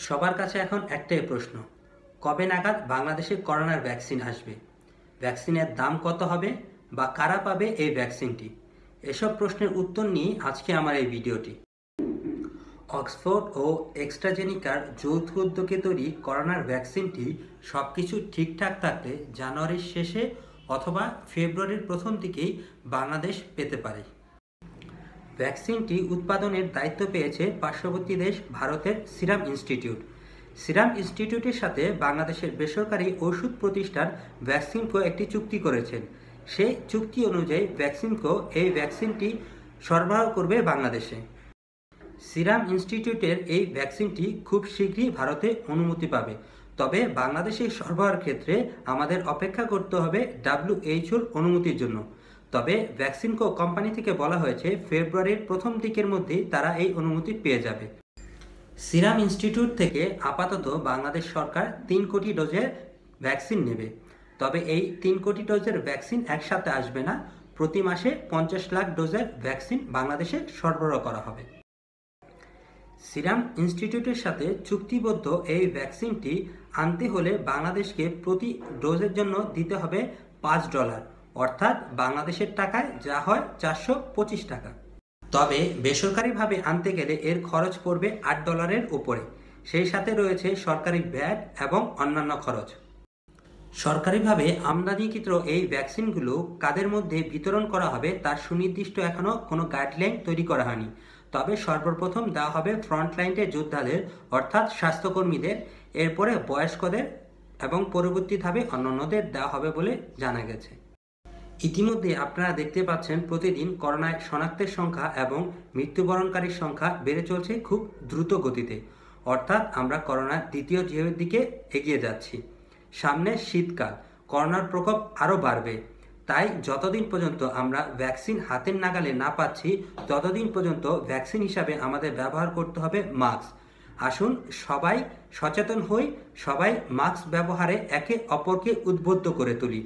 সবার কাছে এখন একটাই প্রশ্ন, কবে নাগাদ বাংলাদেশে করোনার ভ্যাকসিন আসবে? ভ্যাকসিনের দাম কত হবে বা কারা পাবে এই ভ্যাকসিনটি? এসব প্রশ্নের উত্তর নিয়ে আজকে আমার এই ভিডিওটি। অক্সফোর্ড ও এক্সট্রাজেনিকার যৌথ উদ্যোগে তৈরি করোনার ভ্যাকসিনটি সবকিছু ঠিকঠাক থাকলে জানুয়ারির শেষে অথবা ফেব্রুয়ারির প্রথম দিকেই বাংলাদেশ পেতে পারে। ভ্যাকসিনটি উৎপাদনের দায়িত্ব পেয়েছে পার্শ্ববর্তী দেশ ভারতের সিরাম ইনস্টিটিউট। সিরাম ইনস্টিটিউটের সাথে বাংলাদেশের বেসরকারি ওষুধ প্রতিষ্ঠান ভ্যাকসিনকো একটি চুক্তি করেছেন। সেই চুক্তি অনুযায়ী ভ্যাকসিনকো এই ভ্যাকসিনটি সরবরাহ করবে বাংলাদেশে। সিরাম ইনস্টিটিউটের এই ভ্যাকসিনটি খুব শীঘ্রই ভারতে অনুমতি পাবে, তবে বাংলাদেশে সরবরাহের ক্ষেত্রে আমাদের অপেক্ষা করতে হবে WHO-র অনুমতির জন্য। তবে ভ্যাকসিনকো কোম্পানি থেকে বলা হয়েছে ফেব্রুয়ারির প্রথম দিকের মধ্যেই তারা এই অনুমতি পেয়ে যাবে। সিরাম ইনস্টিটিউট থেকে আপাতত বাংলাদেশ সরকার 3 কোটি ডোজের ভ্যাকসিন নেবে। তবে এই 3 কোটি ডোজের ভ্যাকসিন একসাথে আসবে না, প্রতি মাসে 50 লাখ ডোজের ভ্যাকসিন বাংলাদেশে সরবরাহ করা হবে। সিরাম ইনস্টিটিউটের সাথে চুক্তিবদ্ধ এই ভ্যাকসিনটি আনতে হলে বাংলাদেশকে প্রতি ডোজের জন্য দিতে হবে $5, অর্থাৎ বাংলাদেশের টাকায় যা হয় 425 টাকা। তবে বেসরকারিভাবে আনতে গেলে এর খরচ পড়বে $8-এর উপরে। সেই সাথে রয়েছে সরকারি ভ্যাট এবং অন্যান্য খরচ। সরকারিভাবে আমদানিকৃত এই ভ্যাকসিনগুলো কাদের মধ্যে বিতরণ করা হবে তার সুনির্দিষ্ট এখনও কোনো গাইডলাইন তৈরি করা হয়নি। তবে সর্বপ্রথম দেওয়া হবে ফ্রন্টলাইনের যোদ্ধাদের, অর্থাৎ স্বাস্থ্যকর্মীদের, এরপরে বয়স্কদের এবং পরবর্তী ধাপে অন্যান্যদের দেওয়া হবে বলে জানা গেছে। ইতিমধ্যে আপনারা দেখতে পাচ্ছেন প্রতিদিন করোনায় শনাক্তের সংখ্যা এবং মৃত্যুবরণকারীর সংখ্যা বেড়ে চলছে খুব দ্রুত গতিতে, অর্থাৎ আমরা করোনার দ্বিতীয় ঢেউয়ের দিকে এগিয়ে যাচ্ছি। সামনে শীতকাল, করোনার প্রকোপ আরও বাড়বে। তাই যতদিন পর্যন্ত আমরা ভ্যাকসিন হাতের নাগালে না পাচ্ছি ততদিন পর্যন্ত ভ্যাকসিন হিসাবে আমাদের ব্যবহার করতে হবে মাস্ক। আসুন সবাই সচেতন হই, সবাই মাস্ক ব্যবহারে একে অপরকে উদ্বুদ্ধ করে তুলি।